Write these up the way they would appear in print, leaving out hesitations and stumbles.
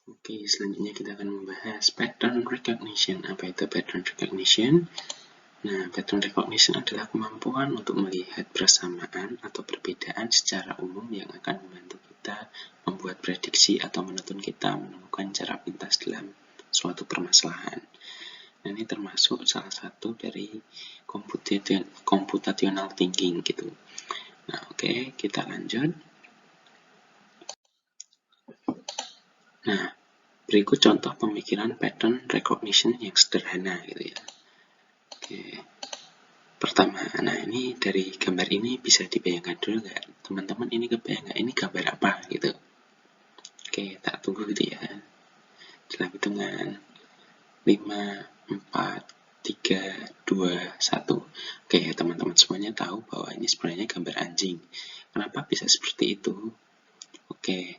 Oke, selanjutnya kita akan membahas pattern recognition. Apa itu pattern recognition? Nah, pattern recognition adalah kemampuan untuk melihat persamaan atau perbedaan secara umum yang akan membantu kita membuat prediksi atau menuntun kita menemukan cara pintas dalam suatu permasalahan. Nah, ini termasuk salah satu dari computational thinking gitu. Nah, oke, kita lanjut. Nah, berikut contoh pemikiran pattern recognition yang sederhana gitu ya. Oke. Pertama, nah ini dari gambar ini bisa dibayangkan dulu nggak? Teman-teman ini kebayang nggak? Ini gambar apa gitu? Oke, tak tunggu gitu ya. Dalam hitungan 5, 4, 3, 2, 1. Oke, teman-teman semuanya tahu bahwa ini sebenarnya gambar anjing. Kenapa bisa seperti itu? Oke,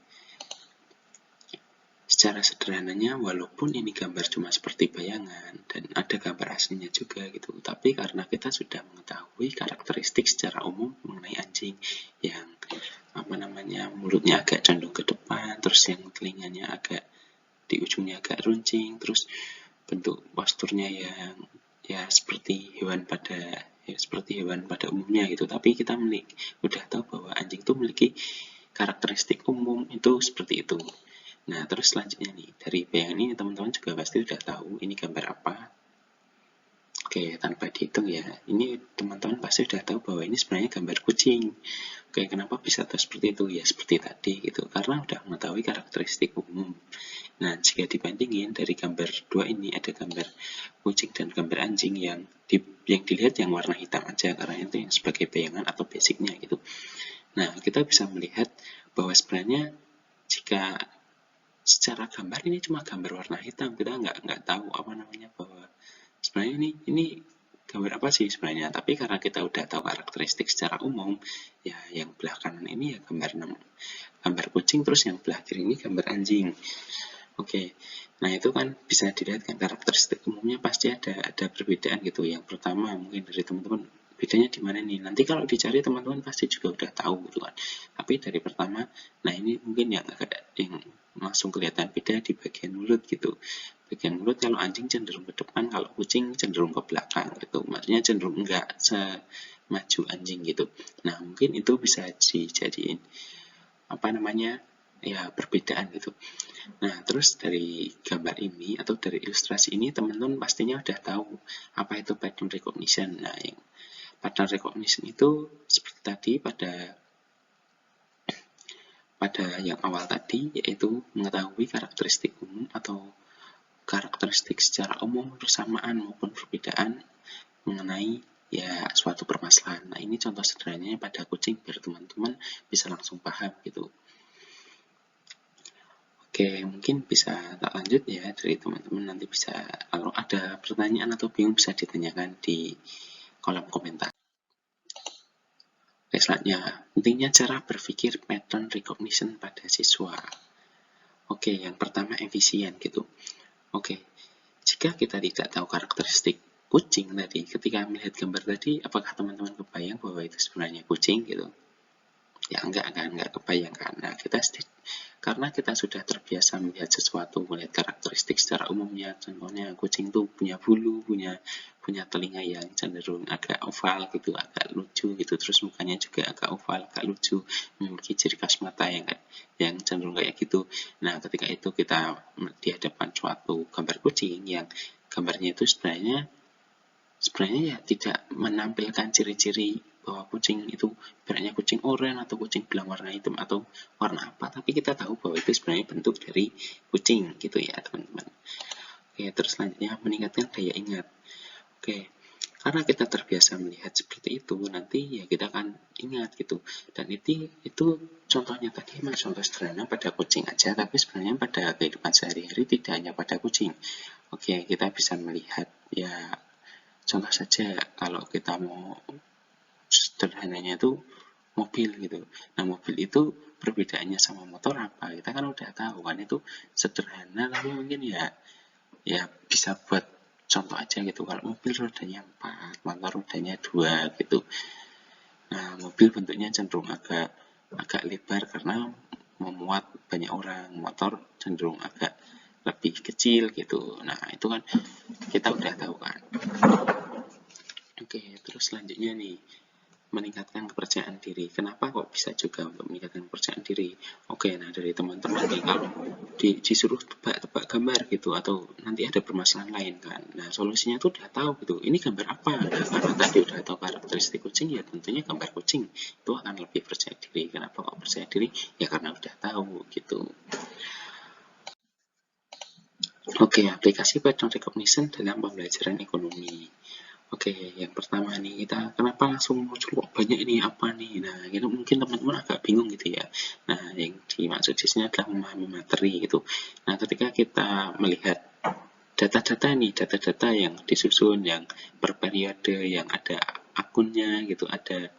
secara sederhananya, walaupun ini gambar cuma seperti bayangan dan ada gambar aslinya juga gitu, tapi karena kita sudah mengetahui karakteristik secara umum mengenai anjing yang mulutnya agak condong ke depan, terus yang telinganya agak di ujungnya agak runcing, terus bentuk posturnya yang seperti hewan pada umumnya gitu. Tapi kita udah tahu bahwa anjing itu memiliki karakteristik umum itu seperti itu. Nah, terus selanjutnya nih, dari bayangan ini teman-teman juga pasti udah tahu ini gambar apa. Oke, tanpa dihitung ya, ini teman-teman pasti udah tahu bahwa ini sebenarnya gambar kucing. Oke, kenapa bisa tahu seperti itu? Ya, seperti tadi gitu, karena udah mengetahui karakteristik umum. Nah, jika dibandingin dari gambar dua ini, ada gambar kucing dan gambar anjing yang dilihat yang warna hitam aja, karena itu yang sebagai bayangan atau basicnya gitu. Nah, kita bisa melihat bahwa sebenarnya jika secara gambar ini cuma gambar warna hitam, kita nggak tahu bahwa sebenarnya ini gambar apa sih sebenarnya. Tapi karena kita udah tahu karakteristik secara umum, ya yang belah kanan ini ya gambar kucing, terus yang belah kiri ini gambar anjing. Oke, nah itu kan bisa dilihat kan karakteristik umumnya pasti ada perbedaan gitu. Yang pertama mungkin dari teman-teman bedanya di mana nih? Nanti kalau dicari teman-teman pasti juga udah tahu gitu kan. Tapi dari pertama, nah ini mungkin yang langsung kelihatan beda di bagian mulut gitu. Bagian mulut kalau anjing cenderung ke depan, kalau kucing cenderung ke belakang gitu. Maksudnya cenderung enggak semaju anjing gitu. Nah mungkin itu bisa dijadiin ya perbedaan gitu. Nah, terus dari gambar ini atau dari ilustrasi ini teman-teman pastinya udah tahu apa itu pattern recognition. Nah, yang pattern recognition itu seperti tadi pada yang awal tadi, yaitu mengetahui karakteristik umum atau karakteristik secara umum persamaan maupun perbedaan mengenai ya suatu permasalahan. Nah, ini contoh sederhananya pada kucing biar teman-teman bisa langsung paham gitu. Oke, mungkin bisa tak lanjut ya dari teman-teman, nanti bisa kalau ada pertanyaan atau bingung bisa ditanyakan di kolom komentar. Oke, selanjutnya, pentingnya cara berpikir pattern recognition pada siswa. Oke, yang pertama efisien gitu. Oke, jika kita tidak tahu karakteristik kucing tadi, ketika melihat gambar tadi, apakah teman-teman kebayang bahwa itu sebenarnya kucing gitu? Ya enggak kebayang karena karena kita sudah terbiasa melihat sesuatu, melihat karakteristik secara umumnya. Contohnya kucing tuh punya bulu, punya telinga yang cenderung agak oval gitu, agak lucu gitu, terus mukanya juga agak oval, agak lucu, memiliki ciri khas mata yang cenderung kayak gitu. Nah, ketika itu kita di hadapan suatu gambar kucing yang gambarnya itu sebenarnya ya tidak menampilkan ciri-ciri bahwa kucing itu ibaratnya kucing oranye atau kucing belang warna hitam atau warna apa, tapi kita tahu bahwa itu sebenarnya bentuk dari kucing gitu ya teman-teman. Oke, terus selanjutnya meningkatkan daya ingat. Oke, karena kita terbiasa melihat seperti itu, nanti ya kita akan ingat gitu. Dan itu contohnya tadi memang contoh sederhana pada kucing aja, tapi sebenarnya pada kehidupan sehari-hari tidak hanya pada kucing. Oke, kita bisa melihat ya contoh saja kalau kita mau sederhananya itu mobil gitu. Nah, mobil itu perbedaannya sama motor apa? Kita kan udah tahu kan itu sederhana, tapi mungkin ya bisa buat contoh aja gitu. Kalau mobil rodanya 4, motor rodanya 2 gitu. Nah, mobil bentuknya cenderung agak lebar karena memuat banyak orang, motor cenderung agak lebih kecil gitu. Nah, itu kan kita udah tahu kan. Oke, terus selanjutnya nih, meningkatkan kepercayaan diri. Kenapa kok bisa juga untuk meningkatkan kepercayaan diri? Oke, nah dari teman-teman nih, kalau disuruh tebak-tebak gambar gitu, atau nanti ada permasalahan lain kan, nah solusinya tuh udah tahu gitu, ini gambar apa? Nah, karena tadi udah tahu karakteristik kucing, ya tentunya gambar kucing itu akan lebih percaya diri. Kenapa kok percaya diri? Ya karena udah tahu gitu. Oke, aplikasi pattern recognition dalam pembelajaran ekonomi. Oke, yang pertama nih, kita kenapa langsung muncul kok banyak ini apa nih? Nah, itu mungkin teman-teman agak bingung gitu ya. Nah, yang dimaksud di sini adalah memahami materi gitu. Nah, ketika kita melihat data-data nih, data-data yang disusun, yang per periode, yang ada akunnya gitu, ada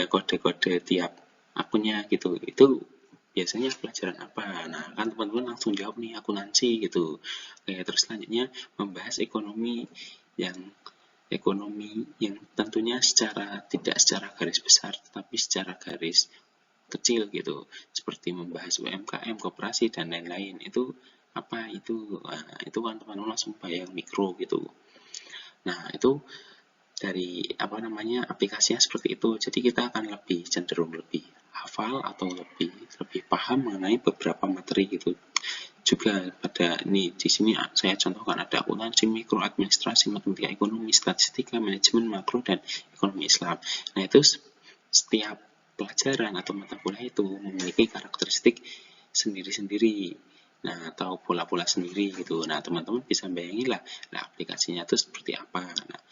kode-kode tiap akunnya gitu, itu biasanya pelajaran apa? Nah, kan teman-teman langsung jawab nih, akuntansi gitu. Oke, terus selanjutnya membahas yang ekonomi yang tentunya tidak secara garis besar, tetapi secara garis kecil gitu, seperti membahas UMKM, koperasi, dan lain-lain. Itu apa itu? Nah, itu kan teman-teman langsung bayang mikro gitu. Nah, itu dari aplikasinya seperti itu. Jadi kita akan cenderung lebih hafal atau lebih paham mengenai beberapa materi gitu. Juga pada ini di sini saya contohkan ada akuntansi, mikro, administrasi, matematika, ekonomi, statistika, manajemen makro, dan ekonomi Islam. Nah, itu setiap pelajaran atau mata kuliah itu memiliki karakteristik sendiri-sendiri. Nah, atau pola-pola sendiri gitu. Nah, teman-teman bisa bayangin lah, nah aplikasinya itu seperti apa. Nah,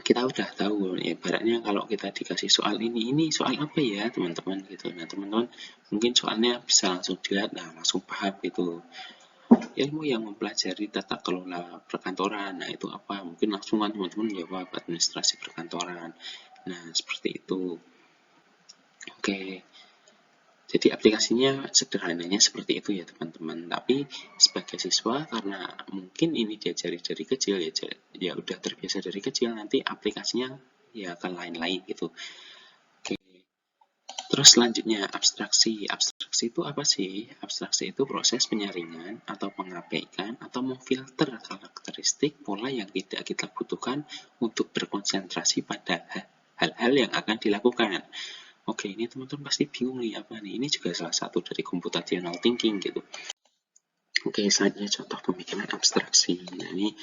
kita udah tahu ya, ibaratnya kalau kita dikasih soal ini soal apa ya teman-teman gitu. Nah, teman-teman mungkin soalnya bisa langsung dilihat, nah langsung paham gitu. Ilmu yang mempelajari tata kelola perkantoran, nah itu apa? Mungkin langsung kan teman-teman jawab administrasi perkantoran. Nah, seperti itu. Oke, jadi aplikasinya sederhananya seperti itu ya teman-teman. Tapi sebagai siswa, karena mungkin ini diajari dari kecil ya udah terbiasa dari kecil, nanti aplikasinya ya akan lain-lain gitu. Oke. Terus selanjutnya abstraksi. Abstraksi itu apa sih? Abstraksi itu proses penyaringan atau pengabaikan atau memfilter karakteristik pola yang tidak kita butuhkan untuk berkonsentrasi pada hal-hal yang akan dilakukan. Oke, ini teman-teman pasti bingung nih apa nih. Ini juga salah satu dari computational thinking gitu. Oke, selanjutnya contoh pemikiran abstraksi. Nah, ini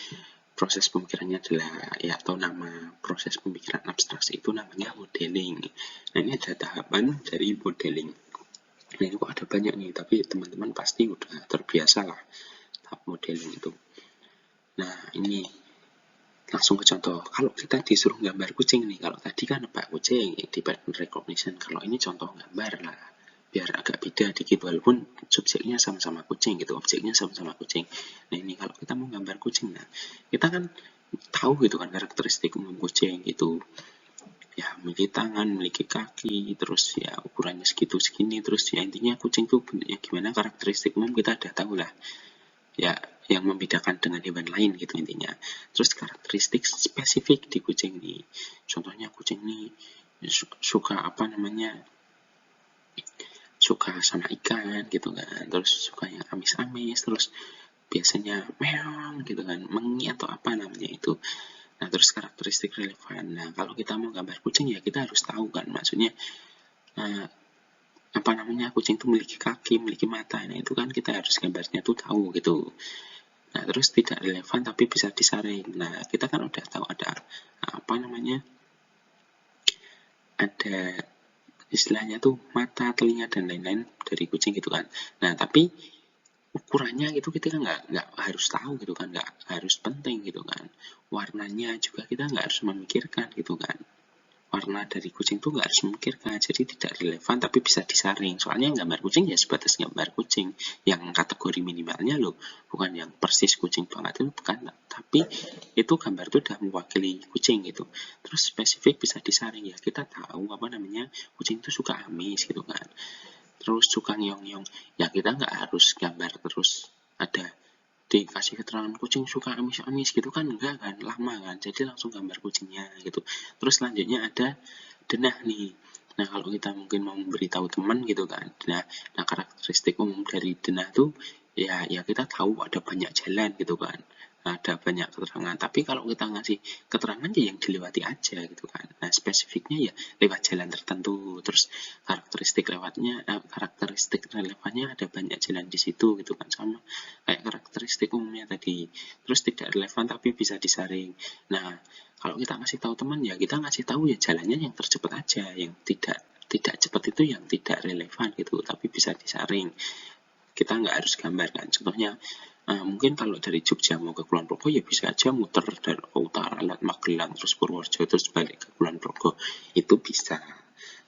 proses pemikirannya adalah atau nama proses pemikiran abstraksi itu namanya modeling. Nah, ini ada tahapan dari modeling. Nah, ini kok ada banyak nih, tapi teman-teman pasti udah terbiasa lah tahap modeling itu. Nah, ini langsung ke contoh. Kalau kita disuruh gambar kucing nih, kalau tadi kan nebak kucing di pattern recognition, kalau ini contoh gambar lah, biar agak beda dikit walaupun subjeknya sama-sama kucing gitu, objeknya sama-sama kucing. Nah, ini kalau kita mau gambar kucing, nah kita kan tahu gitu kan karakteristik umum kucing gitu, ya memiliki tangan, memiliki kaki, terus ya ukurannya segitu segini, terus ya intinya kucing tuh bentuknya gimana, karakteristik umum kita udah tahu lah ya, yang membedakan dengan hewan lain gitu intinya. Terus karakteristik spesifik di kucing nih, contohnya kucing nih suka suka sama ikan gitu kan, terus suka yang amis-amis, terus biasanya meong gitu kan, mengi atau apa namanya itu. Nah, terus karakteristik relevan. Nah, kalau kita mau gambar kucing ya kita harus tahu kan, maksudnya kucing itu memiliki kaki, memiliki mata. Nah, itu kan kita harus gambarnya tuh tahu gitu. Nah, terus tidak relevan tapi bisa disaring. Nah, kita kan udah tahu ada ada istilahnya tuh mata, telinga, dan lain-lain dari kucing gitu kan. Nah, tapi ukurannya itu kita nggak harus tahu gitu kan, nggak harus penting gitu kan. Warnanya juga kita nggak harus memikirkan gitu kan. Warna dari kucing tuh nggak harus memikirkan, jadi tidak relevan tapi bisa disaring. Soalnya gambar kucing ya sebatas gambar kucing, yang kategori minimalnya loh, bukan yang persis kucing banget itu bukan, tapi itu gambar itu udah mewakili kucing gitu. Terus spesifik bisa disaring, ya kita tahu kucing itu suka amis gitu kan, terus suka ngeong-ngeong, ya kita nggak harus gambar terus ada dikasih keterangan kucing suka amis-amis gitu kan, enggak kan, lama kan, jadi langsung gambar kucingnya gitu. Terus selanjutnya ada denah nih. Nah, kalau kita mungkin mau memberitahu teman gitu kan, nah karakteristik umum dari denah tuh ya kita tahu ada banyak jalan gitu kan, ada banyak keterangan. Tapi kalau kita ngasih keterangan ya yang dilewati aja gitu kan. Nah, spesifiknya ya lewat jalan tertentu. Terus karakteristik relevannya ada banyak jalan di situ gitu kan, sama kayak karakteristik umumnya tadi. Terus tidak relevan tapi bisa disaring. Nah, kalau kita ngasih tahu teman ya kita ngasih tahu ya jalannya yang tercepat aja, yang tidak cepat itu yang tidak relevan gitu, tapi bisa disaring. Kita nggak harus gambar kan. Contohnya mungkin kalau dari Jogja mau ke Kulon Progo ya bisa aja muter dari utara lewat Magelang terus Purworejo terus balik ke Kulon Progo, itu bisa.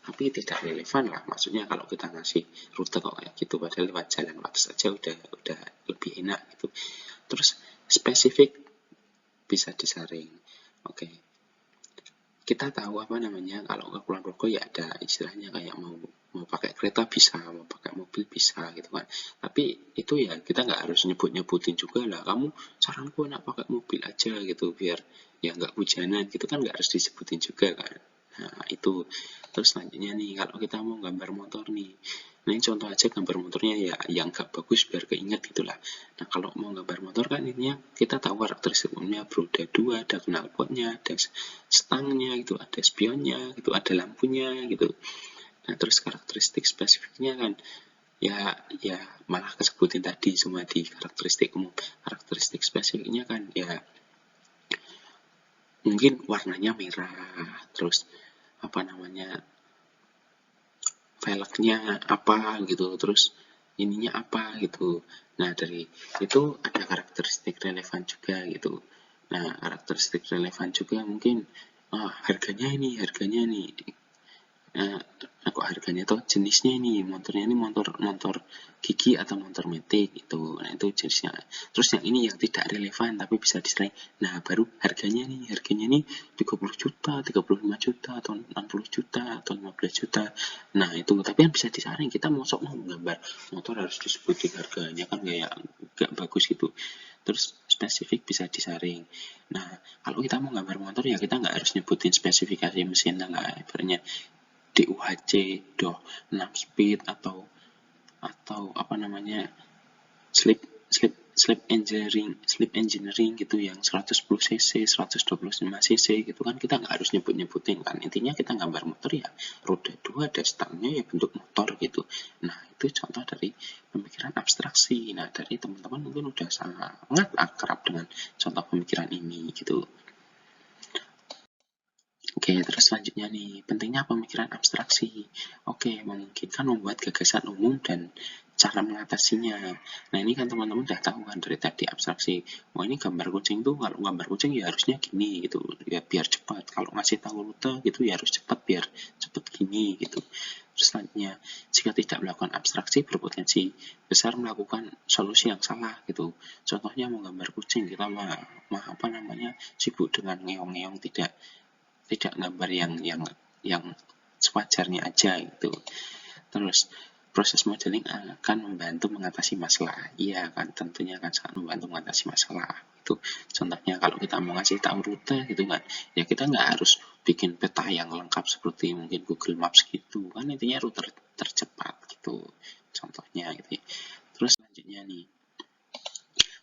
Tapi tidak relevan lah, maksudnya kalau kita ngasih rute kok kayak gitu, padahal lewat jalan waktu saja udah lebih enak gitu. Terus spesifik bisa disaring. Oke, kita tahu apa namanya, kalau ke Kulon Progo ya ada istilahnya kayak mau pakai kereta bisa, mau pakai mobil bisa gitu kan. Tapi itu ya kita nggak harus nyebut-nyebutin juga lah, kamu saranku enak pakai mobil aja gitu biar ya nggak hujanan gitu kan, nggak harus disebutin juga kan. Nah itu. Terus selanjutnya nih, kalau kita mau gambar motor nih, nah ini contoh aja gambar motornya ya yang nggak bagus biar keinget gitulah. Nah kalau mau gambar motor kan intinya kita tahu karakteristik umumnya, beroda dua, ada knalpotnya, ada stangnya gitu, ada spionnya gitu, ada lampunya gitu. Nah terus karakteristik spesifiknya kan ya malah kesebutin tadi semua di karakteristik umum. Karakteristik spesifiknya kan ya mungkin warnanya merah, terus apa namanya, velgnya apa gitu, terus ininya apa gitu. Nah dari itu ada karakteristik relevan juga gitu. Nah karakteristik relevan juga mungkin harganya nih kok harganya tuh jenisnya ini motornya ini motor gigi atau motor metik gitu. Nah itu jenisnya. Terus yang ini yang tidak relevan tapi bisa disaring. Nah baru harganya nih 30 juta, 35 juta atau 60 juta atau 15 juta. Nah itu tapi kan bisa disaring. Kita mau gambar motor harus disebutin harganya kan kayak gak bagus gitu. Terus spesifik bisa disaring. Nah kalau kita mau gambar motor ya kita nggak harus nyebutin spesifikasi mesinnya lah, ibaratnya DUHC, DOH 6 speed atau apa namanya, slip engineering gitu yang 110 cc, 125 cc gitu kan, kita nggak harus nyebutin kan. Intinya kita gambar motor ya roda 2 ada stangnya ya bentuk motor gitu. Nah itu contoh dari pemikiran abstraksi. Nah dari teman-teman mungkin udah sangat akrab dengan contoh pemikiran ini gitu. Oke, terus selanjutnya nih, pentingnya pemikiran abstraksi. Oke, memungkinkan membuat gagasan umum dan cara mengatasinya. Nah, ini kan teman-teman udah tahu kan dari tadi abstraksi. Oh, ini gambar kucing tuh, kalau gambar kucing ya harusnya gini gitu, ya biar cepat. Kalau ngasih tahu rute gitu ya harus cepat, biar cepat gini gitu. Terus selanjutnya, jika tidak melakukan abstraksi berpotensi besar melakukan solusi yang salah gitu. Contohnya mau gambar kucing, kita apa namanya, sibuk dengan ngeong-ngeong, tidak gambar yang sewajarnya aja gitu. Terus proses modeling akan membantu mengatasi masalah. Iya kan, tentunya akan sangat membantu mengatasi masalah. Itu contohnya kalau kita mau ngasih tahu rute gitu kan, ya kita nggak harus bikin peta yang lengkap seperti mungkin Google Maps gitu kan, intinya rute tercepat gitu. Contohnya gitu ya. Terus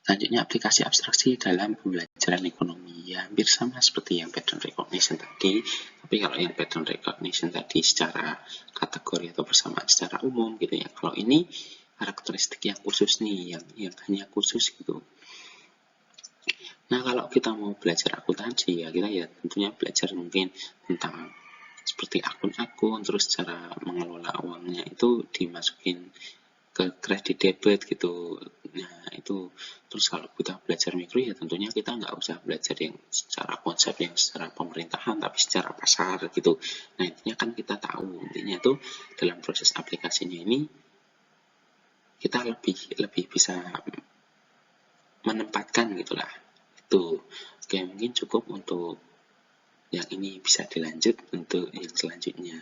Selanjutnya aplikasi abstraksi dalam pembelajaran ekonomi. Ya hampir sama seperti yang pattern recognition tadi, tapi kalau yang pattern recognition tadi secara kategori atau persamaan secara umum gitu ya. Kalau ini karakteristik yang khusus nih, yang hanya khusus gitu. Nah kalau kita mau belajar akuntansi ya kita ya tentunya belajar mungkin tentang seperti akun-akun, terus cara mengelola uangnya itu dimasukin ke kredit debit gitu. Nah itu terus kalau kita belajar mikro ya tentunya kita nggak usah belajar yang secara konsep yang secara pemerintahan tapi secara pasar gitu. Nah intinya kan kita tahu, intinya itu dalam proses aplikasinya ini kita lebih bisa menempatkan gitulah. Itu oke, mungkin cukup untuk yang ini, bisa dilanjut untuk yang selanjutnya.